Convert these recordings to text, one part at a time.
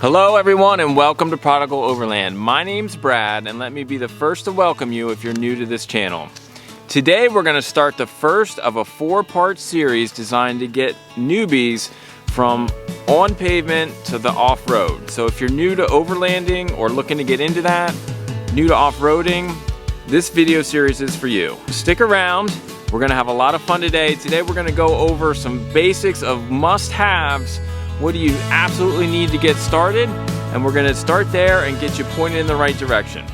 Hello everyone and welcome to Prodigal Overland. My name's Brad and let me be the first to welcome you if you're new to this channel. Today we're going to start the first of a 4-part series designed to get newbies from on pavement to the off-road. So if you're new to overlanding or looking to get into that, new to off-roading, this video series is for you. Stick around, we're going to have a lot of fun today. Today we're going to go over some basics of must-haves. What do you absolutely need to get started? And we're gonna start there and get you pointed in the right direction.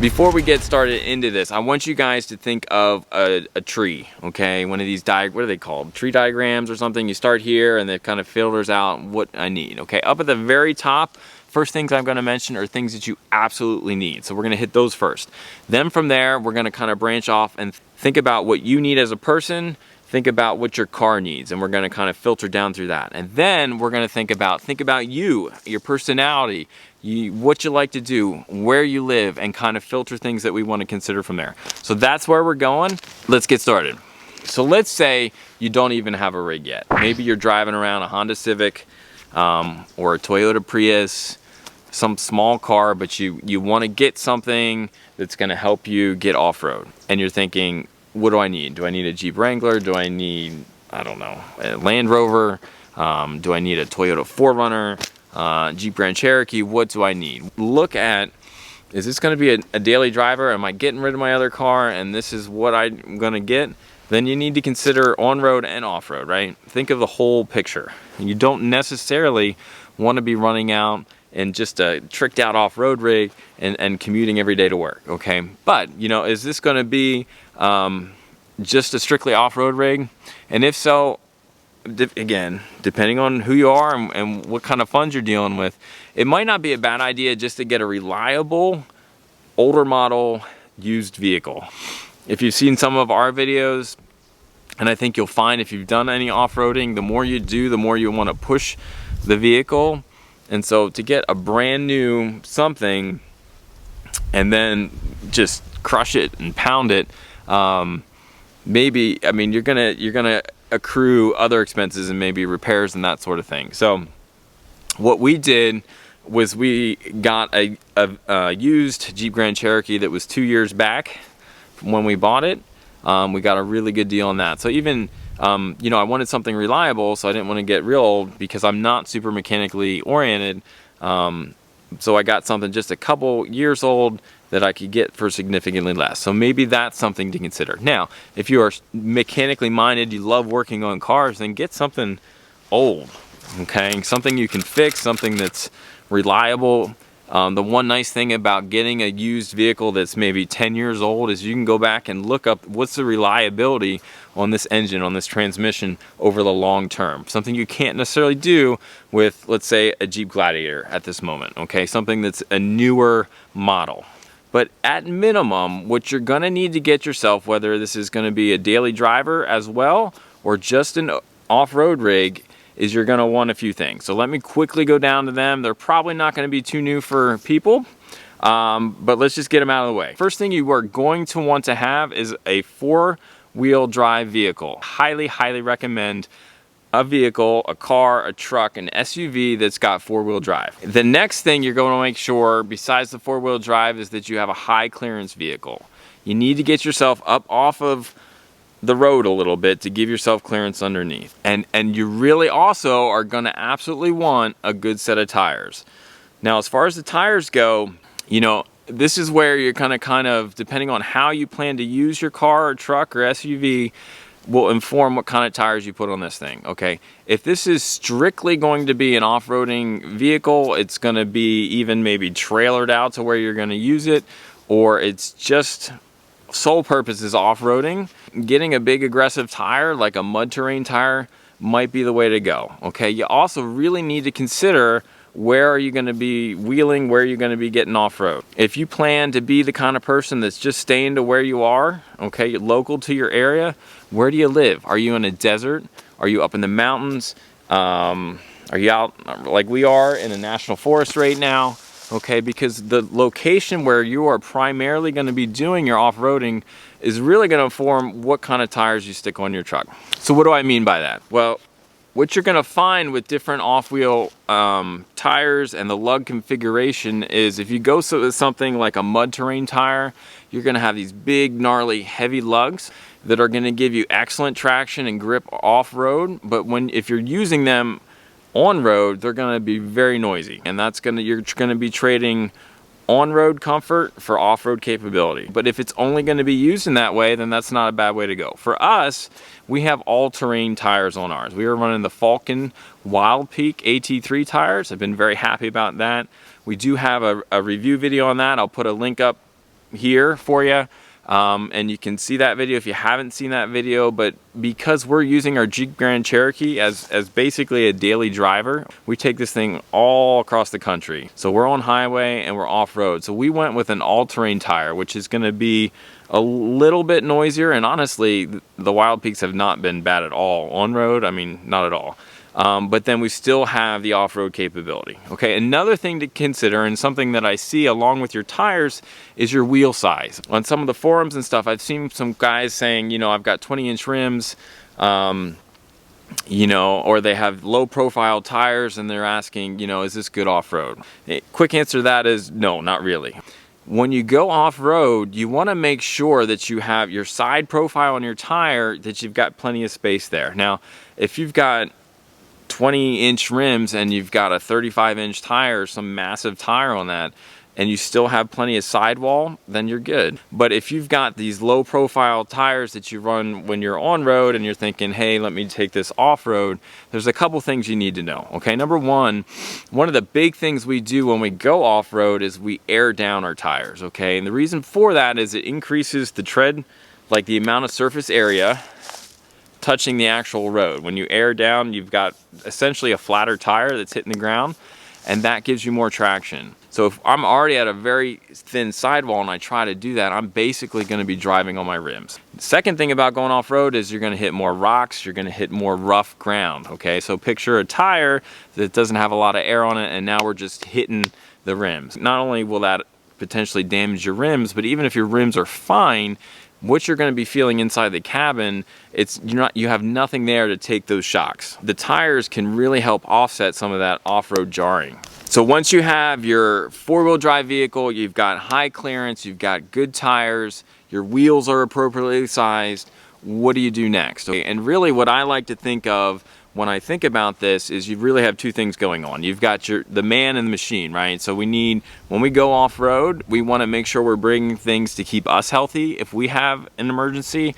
Before we get started into this, I want you guys to think of a tree, okay? One of these, what are they called? Tree diagrams or something. You start here and it kind of filters out what I need, okay? Up at the very top, first things I'm gonna mention are things that you absolutely need. So we're gonna hit those first. Then from there, we're gonna kind of branch off and think about what you need as a person, think about what your car needs, and we're gonna kind of filter down through that. And then we're gonna think about you, your personality, what you like to do, where you live, and kind of filter things that we want to consider from there. So that's where we're going. Let's get started. So let's say you don't even have a rig yet. Maybe you're driving around a Honda Civic or a Toyota Prius, some small car, but you want to get something that's going to help you get off-road. And you're thinking, what do I need? Do I need a Jeep Wrangler? Do I need, I don't know, a Land Rover? Do I need a Toyota 4Runner? Jeep Grand Cherokee? What do I need? Look at, is this going to be a daily driver? Am I getting rid of my other car and this is what I'm going to get? Then you need to consider on-road and off-road, right? Think of the whole picture. You don't necessarily want to be running out in just a tricked out off-road rig and commuting every day to work, okay? But, you know, is this going to be just a strictly off-road rig? And if so, again, depending on who you are and what kind of funds you're dealing with, it might not be a bad idea just to get a reliable, older model, used vehicle. If you've seen some of our videos, and I think you'll find if you've done any off-roading, the more you do, the more you want to push the vehicle. And so to get a brand new something and then just crush it and pound it, maybe, I mean, you're gonna accrue other expenses and maybe repairs and that sort of thing. So what we did was we got a used Jeep Grand Cherokee that was 2 years back from when we bought it. We got a really good deal on that. So even, you know, I wanted something reliable, so I didn't want to get real old because I'm not super mechanically oriented. So I got something just a couple years old that I could get for significantly less. So maybe that's something to consider. Now, if you are mechanically minded, you love working on cars, then get something old, okay? Something you can fix, something that's reliable. The one nice thing about getting a used vehicle that's maybe 10 years old is you can go back and look up what's the reliability on this engine, on this transmission over the long term. Something you can't necessarily do with, let's say, a Jeep Gladiator at this moment, okay? Something that's a newer model. But at minimum, what you're gonna need to get yourself, whether this is gonna be a daily driver as well, or just an off-road rig, is you're gonna want a few things. So let me quickly go down to them. They're probably not gonna be too new for people, but let's just get them out of the way. First thing you are going to want to have is a 4-wheel drive vehicle. Highly, highly recommend a vehicle, a car, a truck, an SUV that's got 4-wheel drive. The next thing you're going to make sure, besides the 4-wheel drive, is that you have a high clearance vehicle. You need to get yourself up off of the road a little bit to give yourself clearance underneath. And you really also are gonna absolutely want a good set of tires. Now, as far as the tires go, you know, this is where you're kind of, depending on how you plan to use your car or truck or SUV, will inform what kind of tires you put on this thing, okay? If this is strictly going to be an off-roading vehicle, it's gonna be even maybe trailered out to where you're gonna use it, or it's just sole purpose is off-roading, getting a big aggressive tire like a mud terrain tire might be the way to go, okay? You also really need to consider where are you going to be wheeling, where are you going to be getting off-road. If you plan to be the kind of person that's just staying to where you are, okay, local to your area, where do you live? Are you in a desert? Are you up in the mountains? Are you out like we are in a national forest right now? Okay, because the location where you are primarily going to be doing your off-roading is really going to inform what kind of tires you stick on your truck. So what do I mean by that? Well, what you're going to find with different off-wheel tires and the lug configuration is if you go with something like a mud terrain tire, you're going to have these big, gnarly, heavy lugs that are going to give you excellent traction and grip off-road. But if you're using them on road, they're going to be very noisy, and you're going to be trading on-road comfort for off-road capability. But if it's only going to be used in that way, then that's not a bad way to go. For us, we have all-terrain tires on ours. We are running the Falcon Wild Peak AT3 tires. I've been very happy about that. We do have a review video on that. I'll put a link up here for you. And you can see that video if you haven't seen that video. But because we're using our Jeep Grand Cherokee as basically a daily driver, we take this thing all across the country. So we're on highway and we're off-road. So we went with an all-terrain tire, which is going to be a little bit noisier. And honestly, the Wild Peaks have not been bad at all on road. I mean, not at all. But then we still have the off-road capability. Okay, another thing to consider, and something that I see along with your tires, is your wheel size. On some of the forums and stuff, I've seen some guys saying, you know, I've got 20-inch rims, you know, or they have low-profile tires, and they're asking, you know, is this good off-road? Quick answer to that is no, not really. When you go off-road, you want to make sure that you have your side profile on your tire, that you've got plenty of space there. Now, if you've got 20-inch rims and you've got a 35-inch tire, some massive tire on that, and you still have plenty of sidewall, then you're good. But if you've got these low profile tires that you run when you're on road and you're thinking, hey, let me take this off road, there's a couple things you need to know. Okay, number one of the big things we do when we go off road is we air down our tires. Okay, and the reason for that is it increases the tread, like the amount of surface area touching the actual road. When you air down, you've got essentially a flatter tire that's hitting the ground, and that gives you more traction. So if I'm already at a very thin sidewall and I try to do that, I'm basically going to be driving on my rims. The second thing about going off-road is you're going to hit more rocks, you're going to hit more rough ground, okay? So picture a tire that doesn't have a lot of air on it, and now we're just hitting the rims. Not only will that potentially damage your rims, but even if your rims are fine, what you're going to be feeling inside the cabin, you have nothing there to take those shocks. The tires can really help offset some of that off-road jarring. So once you have your four-wheel drive vehicle, you've got high clearance, you've got good tires, your wheels are appropriately sized, what do you do next? Okay, and really what I like to think of when I think about this is you really have two things going on. You've got the man and the machine, right? So when we go off-road, we want to make sure we're bringing things to keep us healthy if we have an emergency,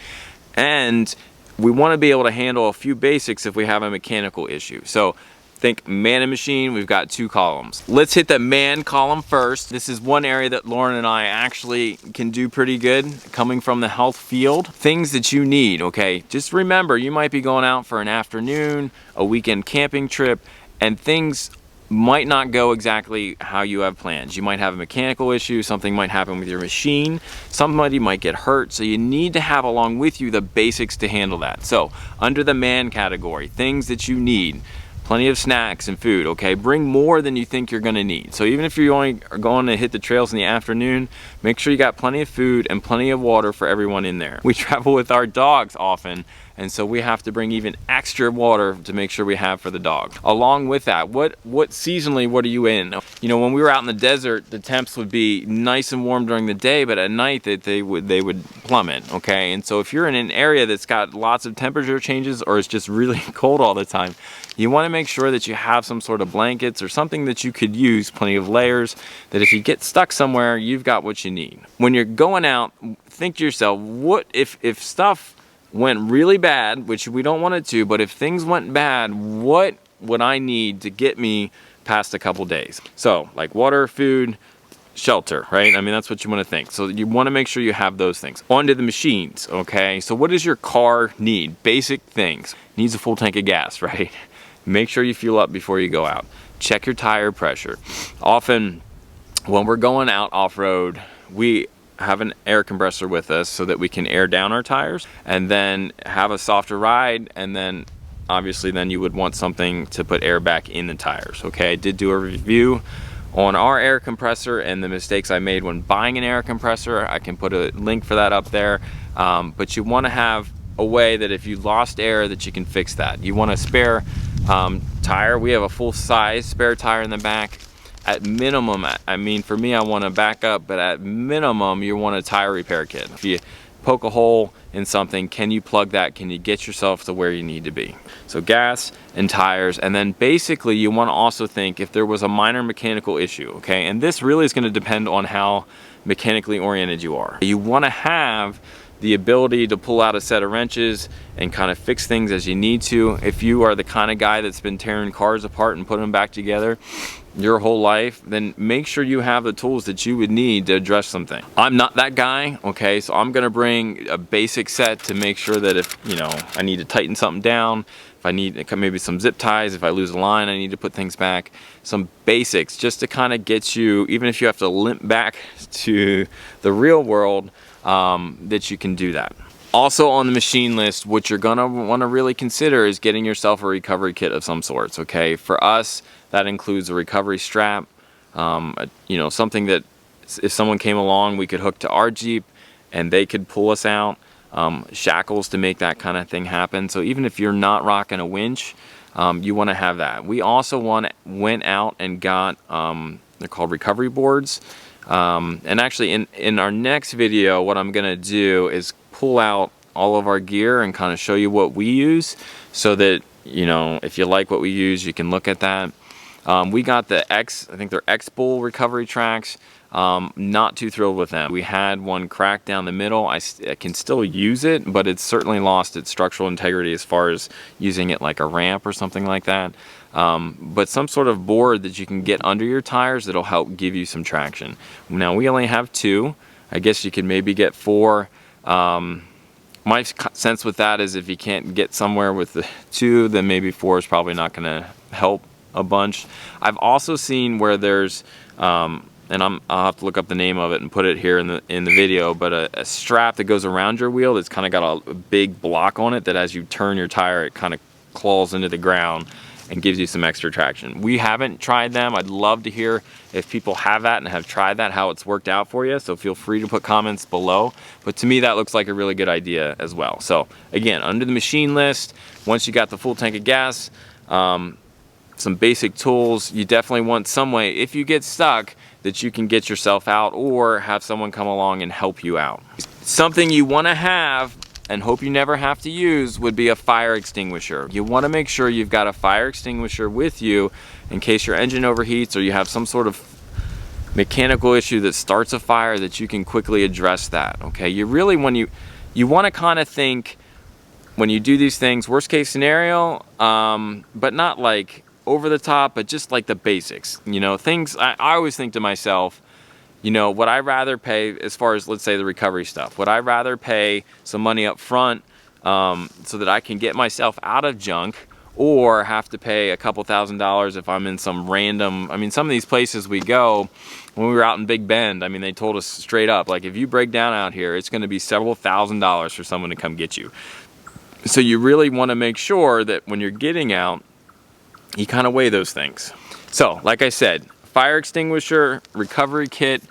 and we want to be able to handle a few basics if we have a mechanical issue. So think man and machine, we've got two columns. Let's hit the man column first. This is one area that Lauren and I actually can do pretty good, coming from the health field. Things that you need, okay? Just remember, you might be going out for an afternoon, a weekend camping trip, and things might not go exactly how you have planned. You might have a mechanical issue, something might happen with your machine, somebody might get hurt, so you need to have along with you the basics to handle that. So, under the man category, things that you need. Plenty of snacks and food, okay? Bring more than you think you're gonna need. So even if you only are going to hit the trails in the afternoon, make sure you got plenty of food and plenty of water for everyone in there. We travel with our dogs often, and so we have to bring even extra water to make sure we have for the dog. Along with that, what seasonally, what are you in? You know, when we were out in the desert, the temps would be nice and warm during the day, but at night they would plummet, okay? And so if you're in an area that's got lots of temperature changes or it's just really cold all the time, you want to make sure that you have some sort of blankets or something that you could use, plenty of layers, that if you get stuck somewhere, you've got what you need. When you're going out, think to yourself, what if stuff went really bad, which we don't want it to, but if things went bad, what would I need to get me past a couple days? So like water, food, shelter, right? I mean, that's what you want to think. So you want to make sure you have those things. On to the machines, okay? So what does your car need? Basic things. Needs a full tank of gas, right? Make sure you fuel up before you go out. Check your tire pressure. Often when we're going out off-road, we have an air compressor with us so that we can air down our tires and then have a softer ride, and then obviously then you would want something to put air back in the tires, okay? I did do a review on our air compressor and the mistakes I made when buying an air compressor. I can put a link for that up there, but you want to have a way that if you lost air that you can fix that. You want a spare tire. We have a full size spare tire in the back. At minimum, I mean, for me, I want to back up, but at minimum you want a tire repair kit. If you poke a hole in something, can you plug that? Can you get yourself to where you need to be? So gas and tires, and then basically you want to also think if there was a minor mechanical issue, okay? And this really is going to depend on how mechanically oriented you are. You want to have the ability to pull out a set of wrenches and kind of fix things as you need to. If you are the kind of guy that's been tearing cars apart and putting them back together your whole life, then make sure you have the tools that you would need to address something. I'm not that guy, okay? So I'm gonna bring a basic set to make sure that if, you know, I need to tighten something down, if I need maybe some zip ties, if I lose a line, I need to put things back. Some basics just to kind of get you, even if you have to limp back to the real world, that you can do that. Also on the machine list, what you're gonna wanna really consider is getting yourself a recovery kit of some sorts, okay? For us, that includes a recovery strap, you know, something that if someone came along, we could hook to our Jeep and they could pull us out, shackles to make that kind of thing happen. So even if you're not rocking a winch, you wanna have that. We also went out and got, they're called recovery boards. And actually in our next video, what I'm gonna do is pull out all of our gear and kind of show you what we use so that, you know, if you like what we use, you can look at that. We got the I think they're X-Bull recovery tracks. Not too thrilled with them. We had one crack down the middle. I can still use it, but it's certainly lost its structural integrity as far as using it like a ramp or something like that. But some sort of board that you can get under your tires that'll help give you some traction. Now we only have 2. I guess you could maybe get 4. My sense with that is if you can't get somewhere with the 2, then maybe 4 is probably not gonna help a bunch. I've also seen where there's, and I'll have to look up the name of it and put it here in the video, but a strap that goes around your wheel that's kind of got a big block on it that as you turn your tire, it kind of claws into the ground and gives you some extra traction. We haven't tried them. I'd love to hear if people have that and have tried that, how it's worked out for you. So feel free to put comments below. But to me, that looks like a really good idea as well. So again, under the machine list, once you got the full tank of gas, some basic tools, you definitely want some way, if you get stuck, that you can get yourself out or have someone come along and help you out. Something you want to have and hope you never have to use would be a fire extinguisher. You want to make sure you've got a fire extinguisher with you in case your engine overheats or you have some sort of mechanical issue that starts a fire, that you can quickly address that, okay? You really, when you want to kind of think, when you do these things, worst case scenario, but not like over the top, but just like the basics, you know, things. I always think to myself, you know, would I rather pay, as far as let's say the recovery stuff, would I rather pay some money up front so that I can get myself out of junk, or have to pay a couple $1,000s if I'm in some random, I mean, some of these places we go, when we were out in Big Bend, I mean, they told us straight up, like, if you break down out here, it's gonna be several $1,000s for someone to come get you. So you really wanna make sure that when you're getting out, you kind of weigh those things. So, like I said, fire extinguisher, recovery kit,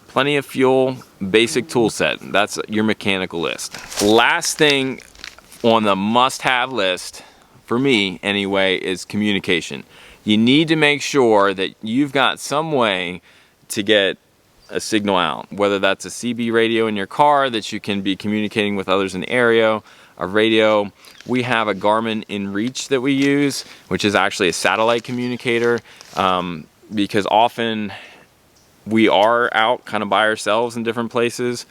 plenty of fuel, basic tool set. That's your mechanical list. Last thing on the must-have list, for me anyway, is communication. You need to make sure that you've got some way to get a signal out, whether that's a CB radio in your car that you can be communicating with others in the area, a radio. We have a Garmin InReach that we use, which is actually a satellite communicator, because often we are out kind of by ourselves in different places.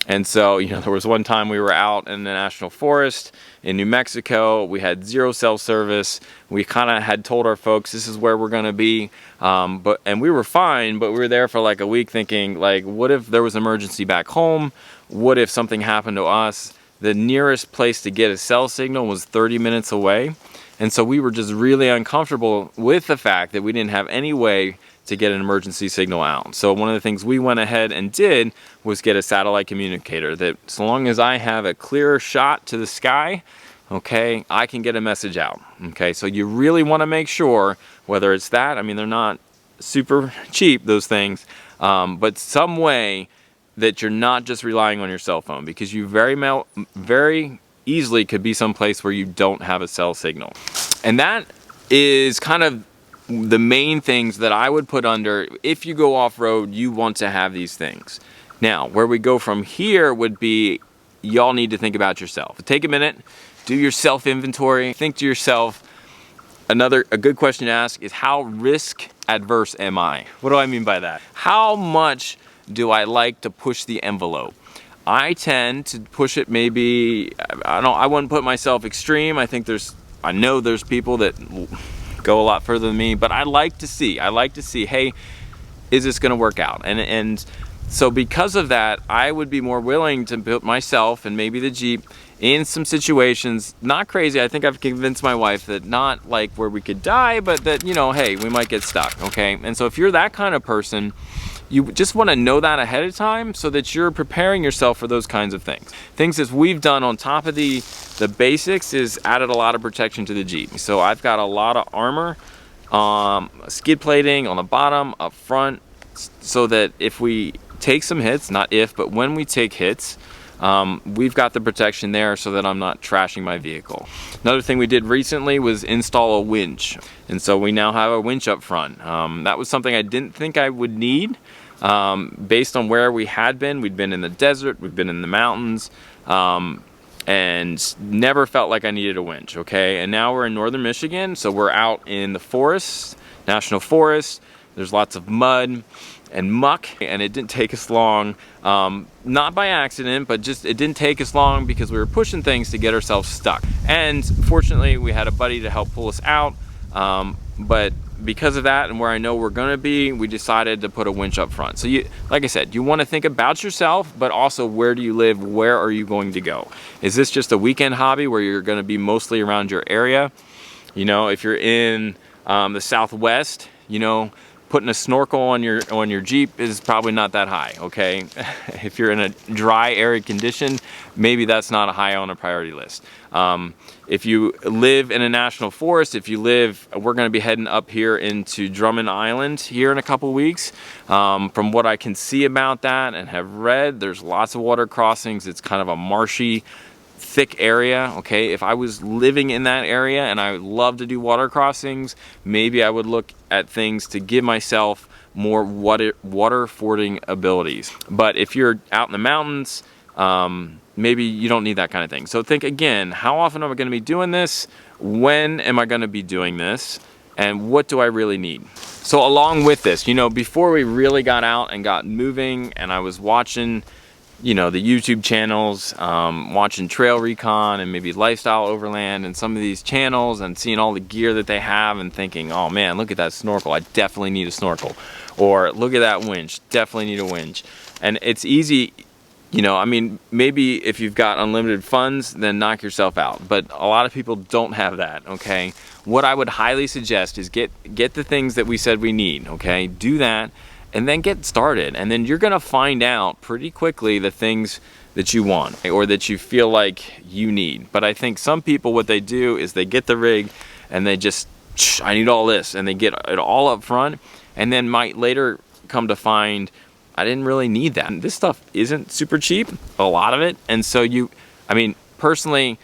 And so, you know, there was one time we were out in the national forest in New Mexico. We had 0 cell service. We kind of had told our folks this is where we're going to be, and we were fine. But we were there for like a week, thinking like, what if there was an emergency back home? What if something happened to us? The nearest place to get a cell signal was 30 minutes away, and so we were just really uncomfortable with the fact that we didn't have any way to get an emergency signal out. So one of the things we went ahead and did was get a satellite communicator that, so long as I have a clear shot to the sky, okay, I can get a message out. Okay, so you really want to make sure, whether it's that, I mean, they're not super cheap, those things, but some way that you're not just relying on your cell phone, because you very easily could be someplace where you don't have a cell signal. And that is kind of the main things that I would put under, if you go off-road, you want to have these things. Now, where we go from here would be, y'all need to think about yourself. Take a minute, do your self-inventory, think to yourself. A good question to ask is, how risk adverse am I? What do I mean by that? How much do I like to push the envelope? I tend to push it, maybe, I wouldn't put myself extreme. I know there's people that go a lot further than me, but I like to see, hey, is this gonna work out? And so because of that, I would be more willing to put myself and maybe the Jeep in some situations, not crazy. I think I've convinced my wife that not like where we could die, but that, you know, hey, we might get stuck, okay? And so if you're that kind of person, you just want to know that ahead of time so that you're preparing yourself for those kinds of things. Things that we've done on top of the basics is added a lot of protection to the Jeep. So I've got a lot of armor, skid plating on the bottom, up front, so that if we take some hits, not if, but when we take hits, we've got the protection there so that I'm not trashing my vehicle. Another thing we did recently was install a winch. And so we now have a winch up front. That was something I didn't think I would need. Based on where we had been, we'd been in the desert, we've been in the mountains, and never felt like I needed a winch, okay? And now we're in northern Michigan, so we're out in the forest, national forest. There's lots of mud and muck, and it didn't take us long, not by accident, but just it didn't take us long because we were pushing things to get ourselves stuck. And fortunately, we had a buddy to help pull us out, but because of that and where I know we're gonna be, we decided to put a winch up front. So like I said, you wanna think about yourself, but also where do you live, where are you going to go? Is this just a weekend hobby where you're gonna be mostly around your area? You know, if you're in the Southwest, you know, putting a snorkel on your Jeep is probably not that high, okay? If you're in a dry, arid condition, maybe that's not high on a priority list. If you live in a national forest, we're gonna be heading up here into Drummond Island here in a couple weeks. From what I can see about that and have read, there's lots of water crossings. It's kind of a marshy, thick area, okay? If I was living in that area and I would love to do water crossings, maybe I would look at things to give myself more water fording abilities. But if you're out in the mountains, maybe you don't need that kind of thing. So think again, how often am I gonna be doing this? When am I gonna be doing this? And what do I really need? So along with this, you know, before we really got out and got moving and I was watching, you know, the YouTube channels, watching Trail Recon and maybe Lifestyle Overland and some of these channels and seeing all the gear that they have and thinking, oh man, look at that snorkel, I definitely need a snorkel. Or look at that winch, definitely need a winch. And it's easy, you know, I mean, maybe if you've got unlimited funds, then knock yourself out. But a lot of people don't have that, okay? What I would highly suggest is get the things that we said we need, okay? Do that. And then get started, and then you're gonna find out pretty quickly the things that you want or that you feel like you need. But I think some people, what they do is they get the rig and they just, I need all this, and they get it all up front, and then might later come to find, I didn't really need that. And this stuff isn't super cheap, a lot of it, and so I mean, personally,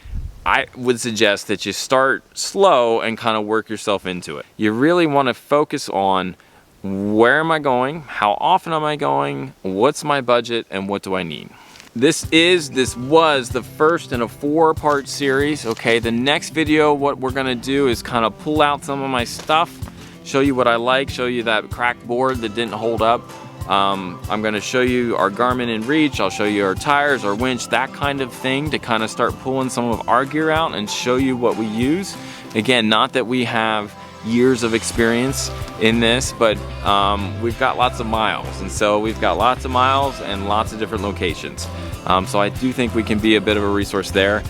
I would suggest that you start slow and kind of work yourself into it. You really wanna focus on, where am I going? How often am I going? What's my budget and what do I need? This was the first in a 4-part series, okay? The next video, what we're gonna do is kind of pull out some of my stuff, show you what I like, show you that cracked board that didn't hold up, I'm gonna show you our Garmin in reach, I'll show you our tires, our winch, that kind of thing, to kind of start pulling some of our gear out and show you what we use. Again, not that we have years of experience in this, but we've got lots of miles, and so we've got lots of miles and lots of different locations. So I do think we can be a bit of a resource there.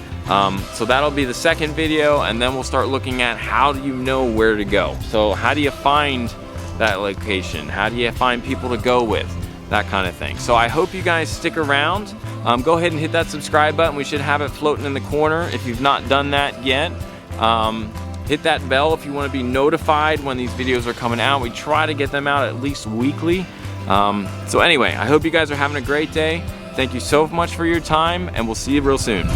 So that'll be the second video, and then we'll start looking at how do you know where to go. So how do you find that location? How do you find people to go with? That kind of thing. So I hope you guys stick around. Go ahead and hit that subscribe button. We should have it floating in the corner if you've not done that yet. Hit that bell if you want to be notified when these videos are coming out. We try to get them out at least weekly. So anyway, I hope you guys are having a great day. Thank you so much for your time, and we'll see you real soon.